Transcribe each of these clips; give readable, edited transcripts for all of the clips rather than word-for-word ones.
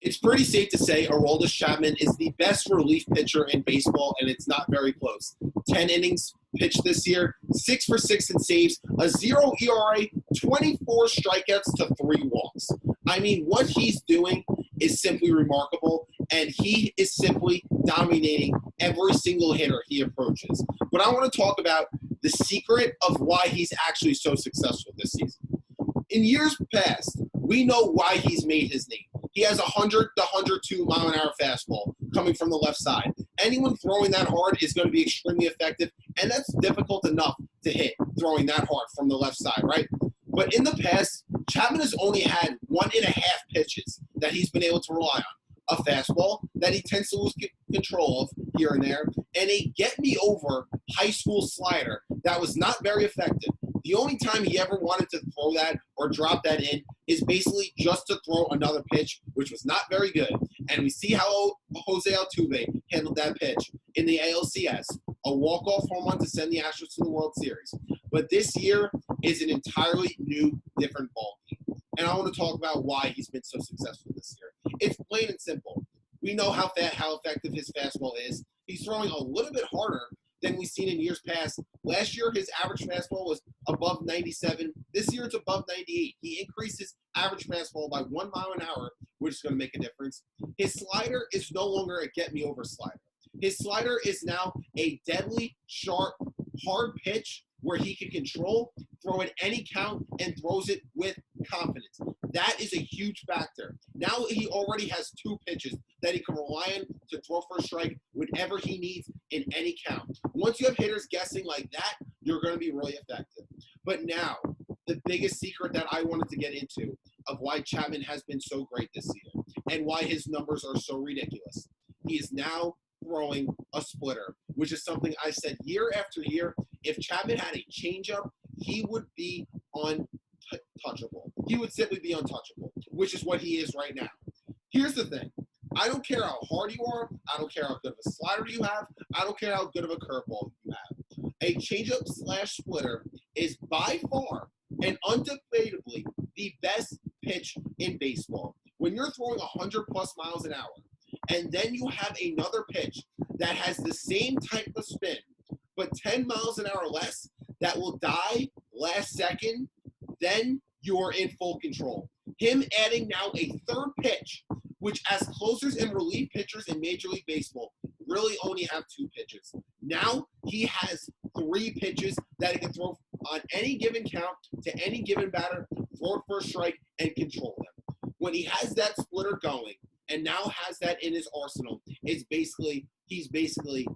It's pretty safe to say Aroldis Chapman is the best relief pitcher in baseball, and it's not very close. 10 innings pitched this year, 6 for 6 in saves, a 0 ERA, 24 strikeouts to 3 walks. I mean, what he's doing is simply remarkable, and he is simply dominating every single hitter he approaches. But I want to talk about the secret of why he's actually so successful this season. In years past, we know why he's made his name. He has a 100 to 102 mile an hour fastball coming from the left side. Anyone throwing that hard is going to be extremely effective, and that's difficult enough to hit throwing that hard from the left side, right? But in the past, Chapman has only had 1.5 pitches that he's been able to rely on. A fastball that he tends to lose control of here and there, and a get-me-over high school slider that was not very effective. The only time he ever wanted to throw that or drop that in is basically just to throw another pitch, which was not very good. And we see how Jose Altuve handled that pitch in the ALCS, a walk-off home run to send the Astros to the World Series. But this year is an entirely new, different ballgame. And I want to talk about why he's been so successful this year. It's plain and simple. We know how effective his fastball is. He's throwing a little bit harder than we've seen in years past. Last year, his average fastball was above 97. This year, it's above 98. He increased his average fastball by 1 mile an hour, which is going to make a difference. His slider is no longer a get-me-over slider. His slider is now a deadly, sharp, hard pitch where he can control, throw at any count, and throws it with confidence. That is a huge factor. Now he already has 2 pitches that he can rely on to throw for a strike whenever he needs in any count. Once you have hitters guessing like that, you're going to be really effective. But now, the biggest secret that I wanted to get into of why Chapman has been so great this year and why his numbers are so ridiculous. He is now throwing a splitter, which is something I said year after year. If Chapman had a changeup, he would be untouchable. He would simply be untouchable, which is what he is right now. Here's the thing. I don't care how hard you are. I don't care how good of a slider you have. I don't care how good of a curveball you have. A changeup / splitter is by far and undebatably the best pitch in baseball. When you're throwing 100 plus miles an hour, and then you have another pitch that has the same type of spin, but 10 miles an hour less, that will die last second, then you're in full control. Him adding now a third pitch, which as closers and relief pitchers in Major League Baseball really only have 2 pitches. Now he has 3 pitches that he can throw on any given count to any given batter, throw it for a strike, and control them. When he has that splitter going, and now has that in his arsenal, he's basically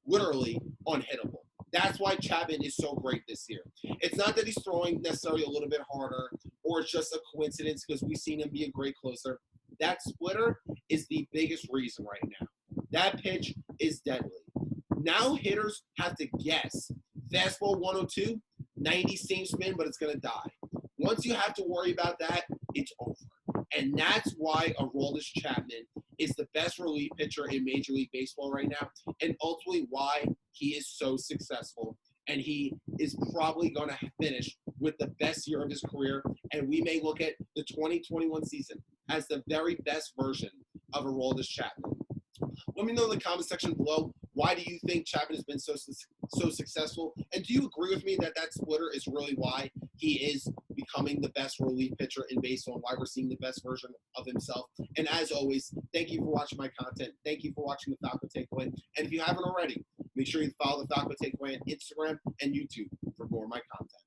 literally unhittable. That's why Chapman is so great this year. It's not that he's throwing necessarily a little bit harder or it's just a coincidence because we've seen him be a great closer. That splitter is the biggest reason right now. That pitch is deadly. Now hitters have to guess. Fastball 102, 90 same spin, but it's going to die. Once you have to worry about that, it's over. And that's why Aroldis Chapman is the best relief pitcher in Major League Baseball right now, and ultimately why he is so successful. And he is probably going to finish with the best year of his career, and we may look at the 2021 season as the very best version of Aroldis Chapman. Let me know in the comment section below, why do you think Chapman has been so successful? And do you agree with me that that splitter is really why he is becoming the best relief pitcher in baseball and why we're seeing the best version of himself? And as always, thank you for watching my content. Thank you for watching the Falco Takeaway. And if you haven't already, make sure you follow the Falco Takeaway on Instagram and YouTube for more of my content.